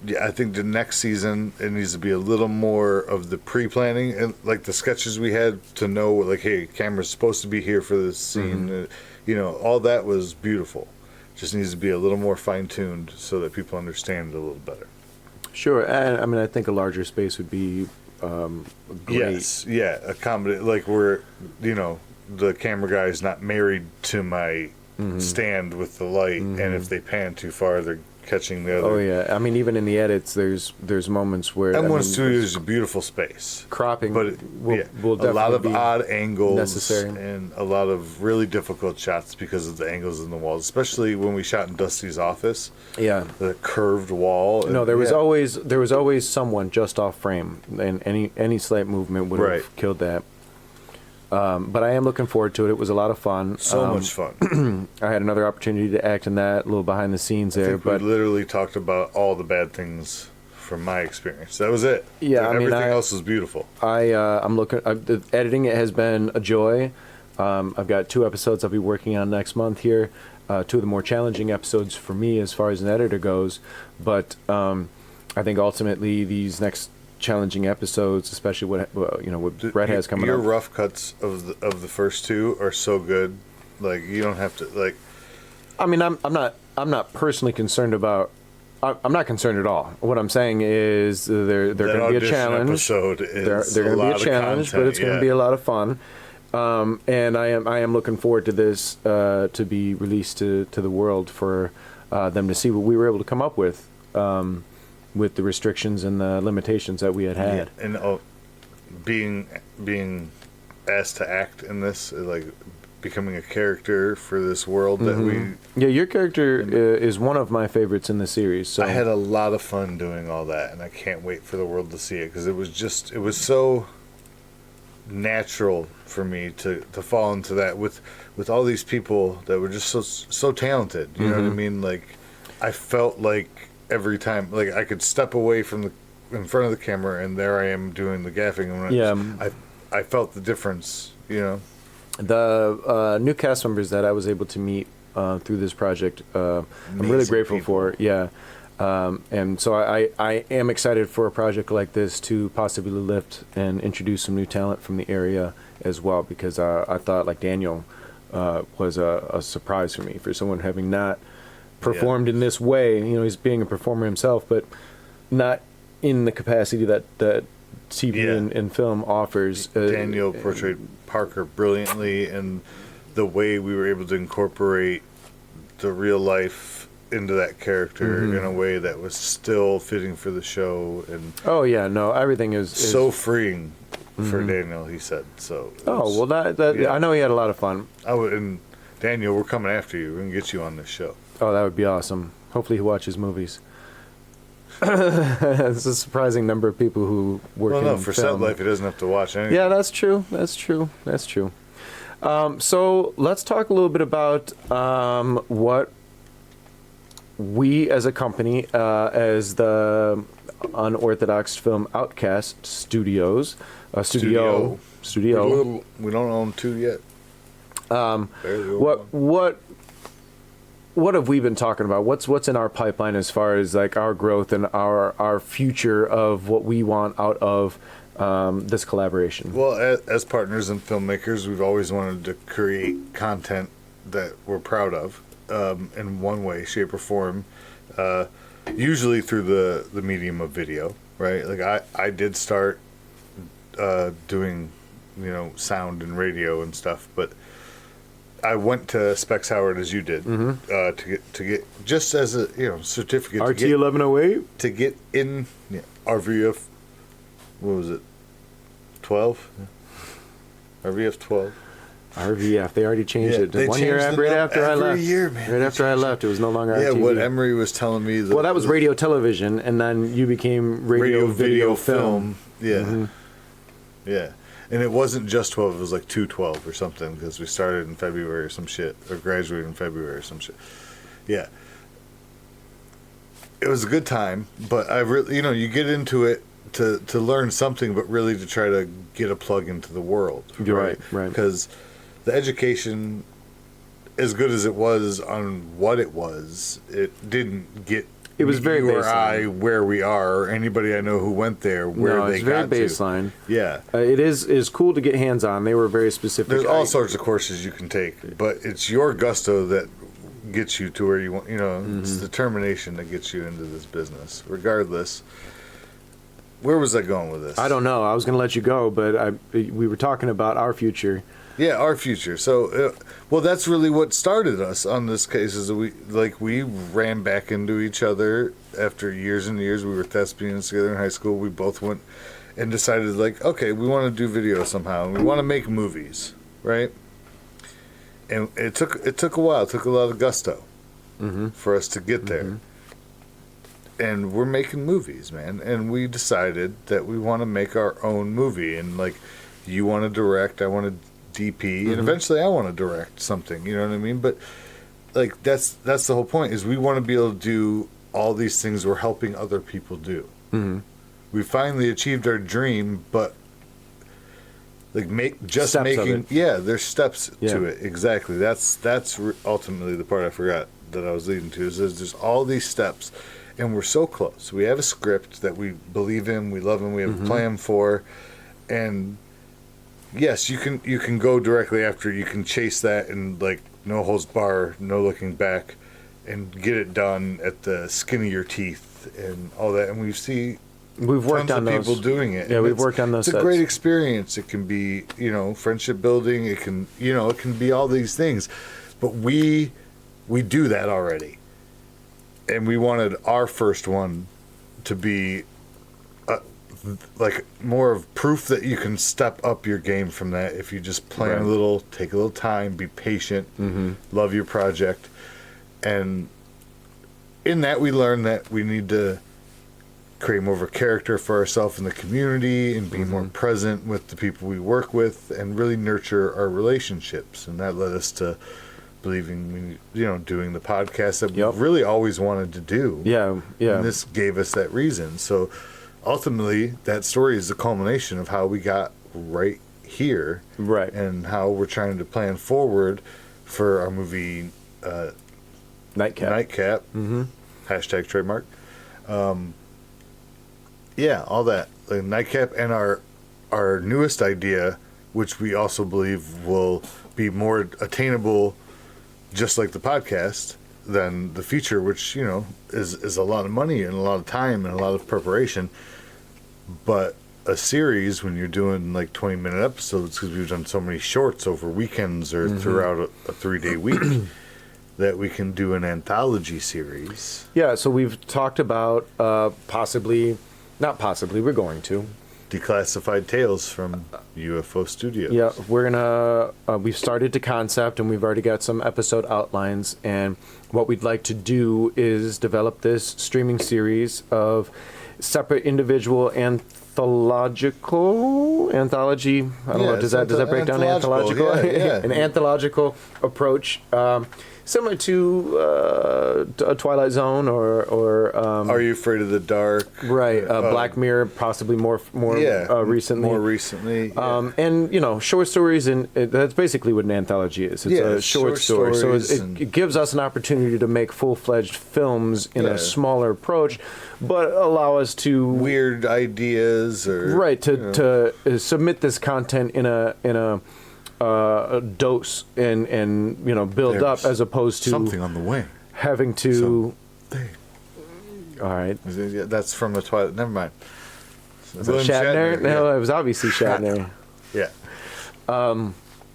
Yeah, I think the next season it needs to be a little more of the pre-planning and like the sketches we had to know, like, hey, camera's supposed to be here for this scene. You know, all that was beautiful. Just needs to be a little more fine-tuned so that people understand it a little better. Sure, and I mean, I think a larger space would be great. Yes, yeah, accommodate, like, where, you know, the camera guy is not married to my stand with the light, and if they pan too far, they're catching the other. Oh yeah, I mean, even in the edits, there's moments where M1 Studio is a beautiful space. Cropping, but will a lot of be odd angles necessary, and a lot of really difficult shots because of the angles in the walls, especially when we shot in Dusty's office. Yeah, the curved wall. No, there was always someone just off frame, and any slight movement would have killed that. But I am looking forward to it. It was a lot of fun. So much fun. I had another opportunity to act in that, a little behind the scenes there. But we literally talked about all the bad things from my experience. That was it. Yeah, everything else was beautiful. I'm looking. Editing it has been a joy. I've got 2 episodes I'll be working on next month here. 2 of the more challenging episodes for me as far as an editor goes. But I think ultimately these next challenging episodes, especially what Brett has coming up. Your rough cuts of the first 2 are so good. Like, you don't have to, like. I mean, I'm not personally concerned about. I'm not concerned at all. What I'm saying is they're going to be a challenge. Episode is they're going to be a challenge, content, but it's going to be a lot of fun. And I am looking forward to this to be released to the world for them to see what we were able to come up with the restrictions and the limitations that we had. Yeah, and being asked to act in this, like becoming a character for this world that we. Yeah, your character is one of my favorites in the series. So I had a lot of fun doing all that, and I can't wait for the world to see it because it was so natural for me to fall into that with all these people that were just so talented. You know what I mean? Like, I felt like every time, like, I could step away from in front of the camera, and there I am doing the gaffing. And I felt the difference. You know, the new cast members that I was able to meet through this project, I'm really grateful for. Yeah. And so I am excited for a project like this to possibly lift and introduce some new talent from the area as well, because I thought, like, Daniel was a surprise for me, for someone having not performed in this way. You know, he's being a performer himself, but not in the capacity that TV and film offers. Daniel portrayed Parker brilliantly, and the way we were able to incorporate the real life into that character in a way that was still fitting for the show. And everything is so freeing for Daniel, he said. So I know he had a lot of fun. And Daniel, we're coming after you. We're gonna get you on this show. Oh, that would be awesome. Hopefully he watches movies. It's a surprising number of people who work in film. For Set Life, he doesn't have to watch anything. Yeah, that's true. So let's talk a little bit about what we as a company, as the Unorthodox Film Outcast Studios, studio. We don't own 2 yet. What have we been talking about? What's in our pipeline as far as like our growth and our future of what we want out of this collaboration? Well, as partners and filmmakers, we've always wanted to create content that we're proud of in one way, shape, or form. Usually through the medium of video, right? Like I did start doing, sound and radio and stuff, but I went to Specs Howard as you did to get just as a certificate. RT 1108 to get in RVF. What was it? 12. RVF 12. RVF. They already changed it. 1 year right after I left. Right after I left, it was no longer RTV. Yeah, what Emery was telling me. That was radio television, and then you became radio video film. Yeah. Yeah. And it wasn't just 12, it was like 212 or something, because we started in February or some shit, or graduated in February or some shit. Yeah. It was a good time, but I really, you get into it to learn something, but really to try to get a plug into the world. Right. Because the education, as good as it was on what it was, it didn't get it was very you or baseline. I where we are, or anybody I know who went there, where they got to. It's very baseline. Yeah. It is cool to get hands on. They were very specific. There's all sorts of courses you can take, but it's your gusto that gets you to where you want. It's determination that gets you into this business. Regardless, where was I going with this? I don't know. I was going to let you go, but we were talking about our future. Yeah, our future. So, that's really what started us on this case. Is we ran back into each other after years and years. We were thespians together in high school. We both went and decided, okay, we want to do video somehow, and we want to make movies, right? And it took a while. It took a lot of gusto for us to get there. And we're making movies, man. And we decided that we want to make our own movie. And you want to direct, I want to DP, and eventually I want to direct something, you know what I mean? But that's the whole point, is we want to be able to do all these things we're helping other people do. We finally achieved our dream, but there's steps to it. Exactly. That's ultimately the part I forgot that I was leading to, is there's all these steps, and we're so close. We have a script that we believe in, we love, and we have a plan for, and yes, you can go directly after. You can chase that and no holds bar, no looking back, and get it done at the skin of your teeth and all that. And we've worked on those. People doing it. Yeah, we've worked on those. It's a great experience. It can be friendship building. It can it can be all these things, but we do that already, and we wanted our first one to be more of proof that you can step up your game from that if you just plan a little, take a little time, be patient, love your project. And in that, we learned that we need to create more of a character for ourselves in the community and be more present with the people we work with and really nurture our relationships. And that led us to believing, doing the podcast that we really always wanted to do. Yeah. And this gave us that reason. So ultimately, that story is the culmination of how we got right here, right, and how we're trying to plan forward for our movie Nightcap. Hashtag trademark. All that, Nightcap, and our newest idea, which we also believe will be more attainable, just like the podcast, than the feature, which is a lot of money and a lot of time and a lot of preparation. But a series when you're doing like 20-minute episodes, because we've done so many shorts over weekends or throughout a 3-day week, that we can do an anthology series. Yeah, so we've talked about we're going to. Declassified Tales from UFO Studios. Yeah, we're gonna. We've started to concept, and we've already got some episode outlines. And what we'd like to do is develop this streaming series of separate individual anthology. I don't know. Does that break down anthological? Yeah. An anthological approach. Similar to a Twilight Zone or Are You Afraid of the Dark? Right, Black Mirror, possibly more recently. More recently, yeah. And short stories, and that's basically what an anthology is. It's a short story, so it gives us an opportunity to make full-fledged films in a smaller approach, but allow us to weird ideas to submit this content in a dose and build up, as opposed to something on the way having to. All right, that's from a Twilight. Never mind. Shatner? No, it was obviously Shatner. Yeah. And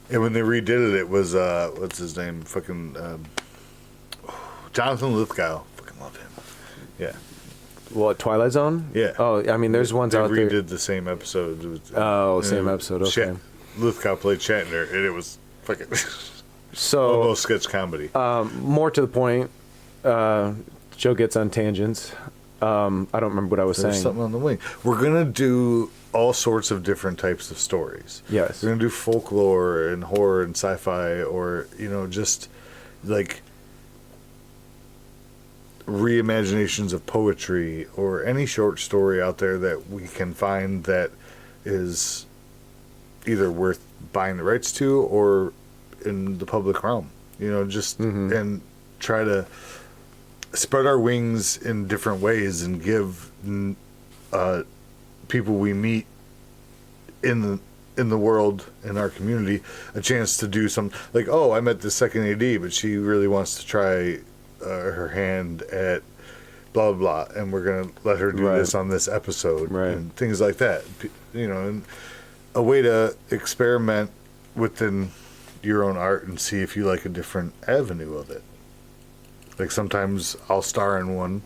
when they redid it, it was what's his name? Fucking Jonathan Lithgow. Fucking love him. Yeah. What, Twilight Zone? Yeah. Oh, I mean, there's ones out there. They redid the same episode. Same episode. Okay. Lithgow played Shatner, and it was fucking so almost sketch comedy. More to the point, Joe gets on tangents. I don't remember what I was saying. Something on the wing. We're gonna do all sorts of different types of stories. Yes. We're gonna do folklore and horror and sci-fi, or just like reimaginations of poetry, or any short story out there that we can find that is either worth buying the rights to or in the public realm, and try to spread our wings in different ways and give people we meet in the world, in our community, a chance to do some, like, I met this second AD, but she really wants to try her hand at blah blah, and we're gonna let her do this on this episode, and things like that, and a way to experiment within your own art and see if you like a different avenue of it. Like, sometimes I'll star in one,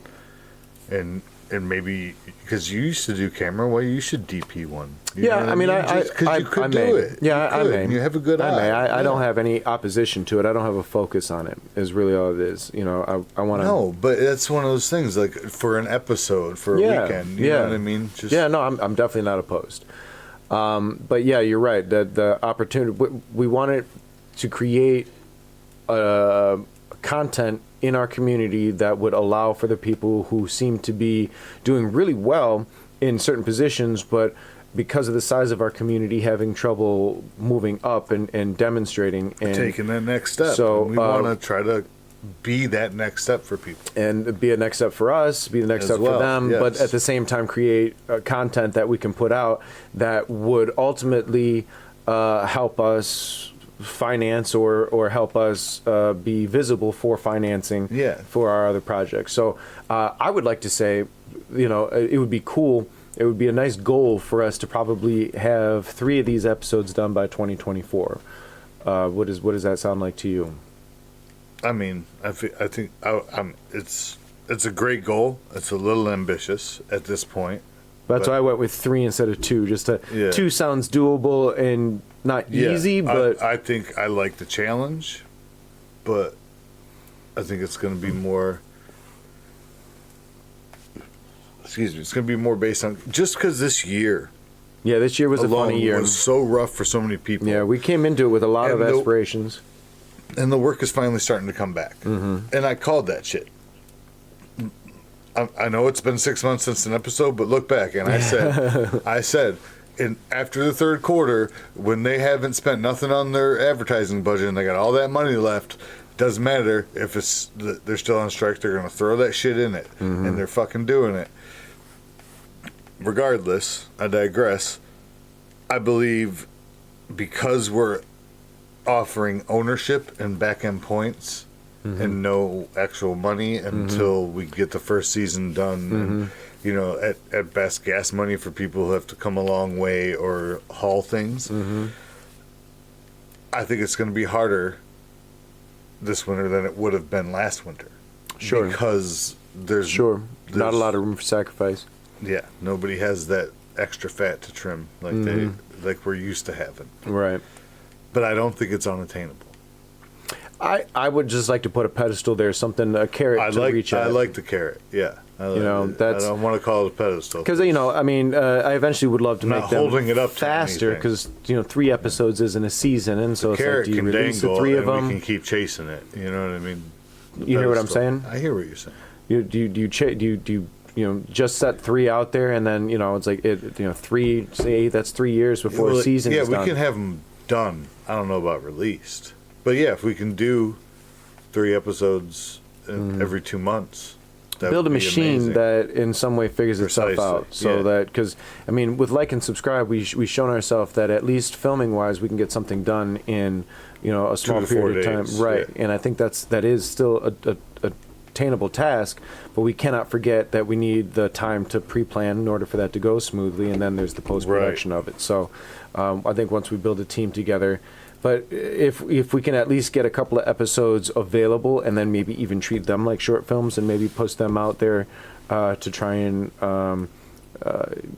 and maybe because you used to do camera, well, you should DP one. I mean, because you could do it. Yeah, I may. You have a good eye. I don't have any opposition to it. I don't have a focus on it. Is really all it is. I want to. No, but that's one of those things. Like, for an episode, for a weekend. You know what I mean? No, I'm definitely not opposed. But yeah, you're right. The opportunity, we wanted to create content in our community that would allow for the people who seem to be doing really well in certain positions, but because of the size of our community, having trouble moving up and demonstrating and taking that next step. So we want to try to be that next step for people, and be a next step for us, be the next step for them, but at the same time create content that we can put out that would ultimately help us finance or help us be visible for financing for our other projects. So I would like to say, it would be cool. It would be a nice goal for us to probably have 3 of these episodes done by 2024. What does that sound like to you? I mean, I think it's a great goal. It's a little ambitious at this point. That's why I went with 3 instead of 2. Just 2 sounds doable and not easy, but I think I like the challenge, but I think it's going to be more. Excuse me. It's going to be more based on just because this year. Yeah, this year was a funny year. It was so rough for so many people. Yeah, we came into it with a lot of aspirations. And the work is finally starting to come back. And I called that shit. I know it's been 6 months since an episode, but look back, and I said, after the third quarter, when they haven't spent nothing on their advertising budget and they got all that money left, doesn't matter if they're still on strike, they're going to throw that shit in it, and they're fucking doing it. Regardless, I digress. I believe because we're offering ownership and back-end points and no actual money until we get the first season done. And, you know, at best, gas money for people who have to come a long way or haul things. I think it's going to be harder this winter than it would have been last winter. Sure. Because there's not a lot of room for sacrifice. Yeah, nobody has that extra fat to trim like we're used to having. Right. But I don't think it's unattainable. I would just like to put a pedestal there, a carrot to reach at. I like the carrot, yeah. I don't want to call it a pedestal. Because, you know, I mean, I eventually would love to make them holding it up faster because, you know, 3 episodes isn't a season. And so the it's carrot like, do you can release the dangle 3 of them? We can keep chasing it. You know what I mean? You hear what I'm saying? I hear what you're saying. Do you just set 3 out there and then, you know, it's like, 3, say that's 3 years before a season is done. Yeah, we can have them done. I don't know about released. But yeah, if we can do 3 episodes every 2 months, build a machine that in some way figures itself out. So that, because, I mean, with like and subscribe, we've shown ourselves that at least filming wise, we can get something done in, you know, a small period of time. Right. Yeah. And I think that is still a attainable task, but we cannot forget that we need the time to pre-plan in order for that to go smoothly. And then there's the post-production of it. So I think once we build a team together, but if we can at least get a couple of episodes available and then maybe even treat them like short films and maybe push them out there to try and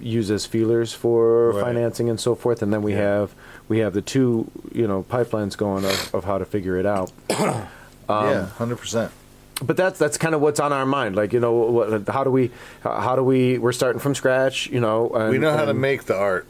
use as feelers for financing and so forth, and then we have the 2, you know, pipelines going of how to figure it out. 100%. But that's kind of what's on our mind. Like, you know, how do we? We're starting from scratch. You know, we know how to make the art.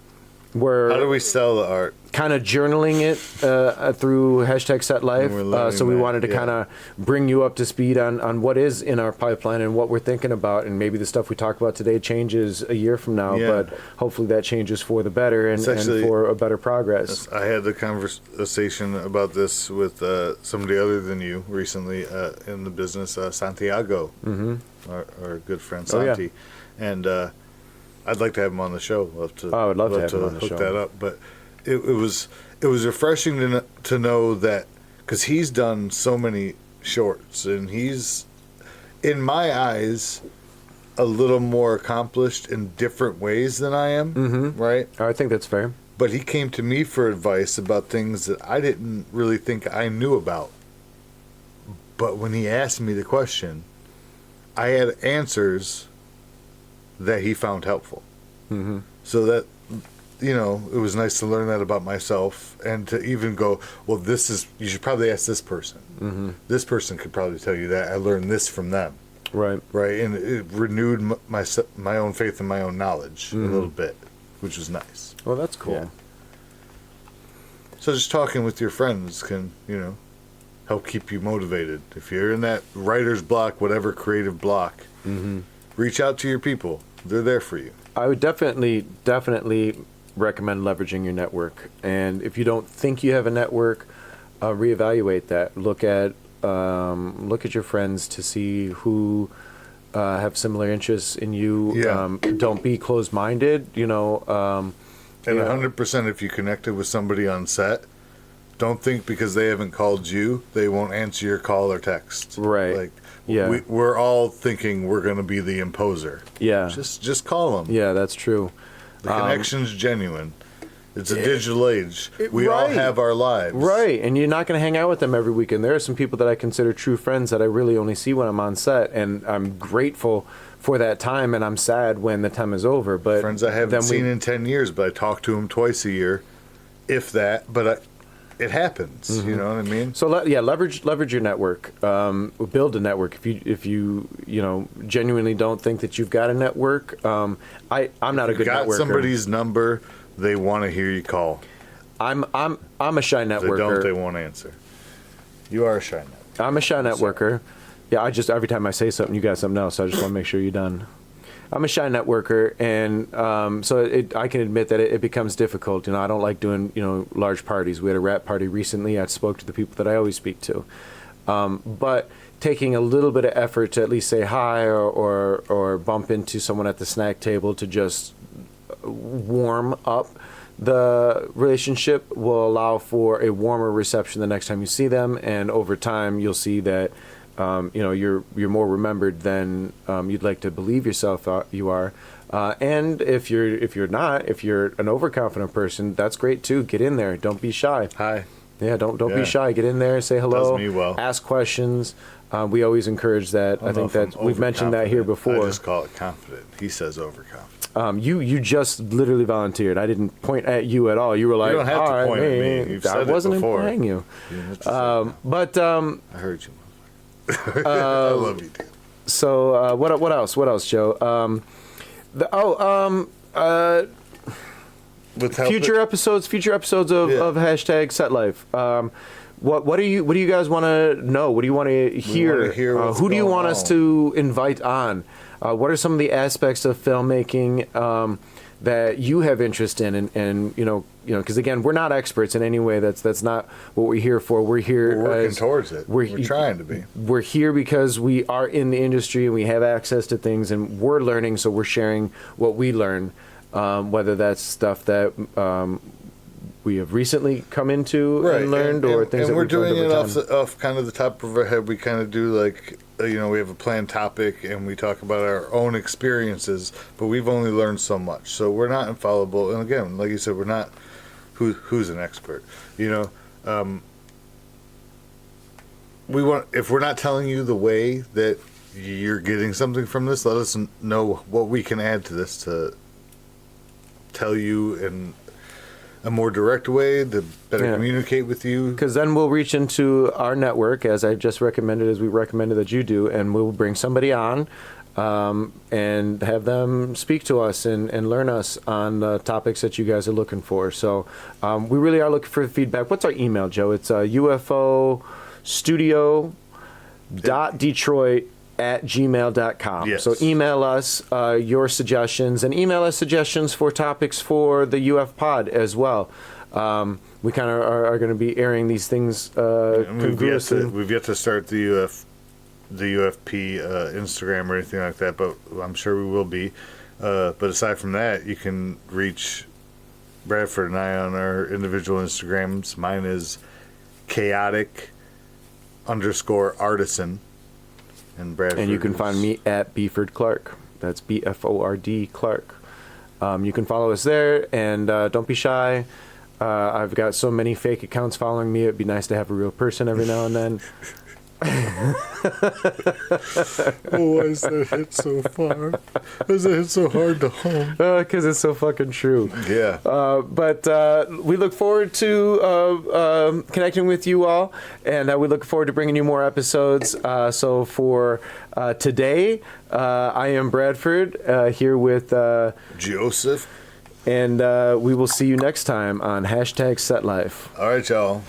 How do we sell the art? Kind of journaling it through #SetLife. So we wanted to kind of bring you up to speed on what is in our pipeline and what we're thinking about, and maybe the stuff we talk about today changes a year from now, but hopefully that changes for the better and for a better progress. I had the conversation about this with somebody other than you recently in the business, Santiago, our good friend Santi, and I'd like to have him on the show. I would love to have him on the show. Hook that up, but it was refreshing to know that, because he's done so many shorts and he's, in my eyes, a little more accomplished in different ways than I am. Right? I think that's fair. But he came to me for advice about things that I didn't really think I knew about. But when he asked me the question, I had answers that he found helpful. So that, you know, it was nice to learn that about myself and to even go, well, you should probably ask this person. This person could probably tell you that. I learned this from them. Right. And it renewed my own faith and my own knowledge a little bit, which was nice. Well, that's cool. Yeah. So just talking with your friends can, you know, help keep you motivated. If you're in that writer's block, whatever creative block, reach out to your people. They're there for you. I would definitely recommend leveraging your network. And if you don't think you have a network, reevaluate that. Look at your friends to see who have similar interests in you. Don't be closed-minded. You know. And 100%, if you connected with somebody on set, don't think because they haven't called you, they won't answer your call or text. Right. Like, we're all thinking we're going to be the imposer. Yeah. Just call them. Yeah, that's true. The connection's genuine. It's a digital age. We all have our lives. Right, and you're not going to hang out with them every weekend. There are some people that I consider true friends that I really only see when I'm on set, and I'm grateful for that time, and I'm sad when the time is over. But friends I haven't seen in 10 years, but I talk to them twice a year, if that. But it happens. You know what I mean? So leverage your network. Build a network. If you genuinely don't think that you've got a network, I'm not a good networker. Got somebody's number, they want to hear you call. I'm a shy networker. If they don't, they won't answer. You are a shy networker. I'm a shy networker. Yeah, every time I say something, you got something else. So I just want to make sure you're done. I'm a shy networker, and so I can admit that it becomes difficult. You know, I don't like doing large parties. We had a rap party recently. I spoke to the people that I always speak to, but taking a little bit of effort to at least say hi or bump into someone at the snack table to just warm up the relationship will allow for a warmer reception the next time you see them, and over time you'll see that you're more remembered than you'd like to believe yourself you are. And if you're an overconfident person, that's great too. Get in there. Don't be shy. Hi. Yeah, don't be shy. Get in there, say hello, Does me well. Ask questions. We always encourage that. I think that we've mentioned that here before. I just call it confident. He says overconfident. You just literally volunteered. I didn't point at you at all. You were like, you don't have to point at me. You've said I wasn't it before. implying you. But I heard you. I love you, dude. So what else? What else, Joe? Future episodes of hashtag Set Life. What do you guys want to know? What do you want to hear? Who do you want us to invite on? What are some of the aspects of filmmaking that you have interest in? And because again, we're not experts in any way. That's not what we're here for. We're here. We're working towards it. We're trying to be. We're here because we are in the industry and we have access to things, and we're learning. So we're sharing what we learn, whether that's stuff that we have recently come into and learned, or things that we're doing it over time. off kind of the top of our head. We kind of do like. We have a planned topic and we talk about our own experiences, but we've only learned so much. So we're not infallible. And again, like you said, we're not who's an expert. We want, if we're not telling you the way that you're getting something from this, let us know what we can add to this to tell you in a more direct way to better communicate with you. Because then we'll reach into our network, as I just recommended, as we recommended that you do, and we'll bring somebody on and have them speak to us and learn us on the topics that you guys are looking for. So we really are looking for feedback. What's our email, Joe? It's ufostudio.detroit@gmail.com. Yes. So email us your suggestions, and email us suggestions for topics for the UF pod as well. We kind of are going to be airing these things congruously. We've yet to start the UFP Instagram or anything like that, but I'm sure we will be. But aside from that, you can reach Bradford and I on our individual Instagrams. Mine is chaotic_artisan. And you can find me at Beeford Clark. That's BFORD Clark. You can follow us there, and don't be shy. I've got so many fake accounts following me. It'd be nice to have a real person every now and then. Why is that hit so far? Why is that hit so hard to home? Because it's so fucking true. Yeah. But we look forward to connecting with you all, and we look forward to bringing you more episodes. So for today, I am Bradford here with Joseph. And we will see you next time on hashtag Set Life. All right, y'all.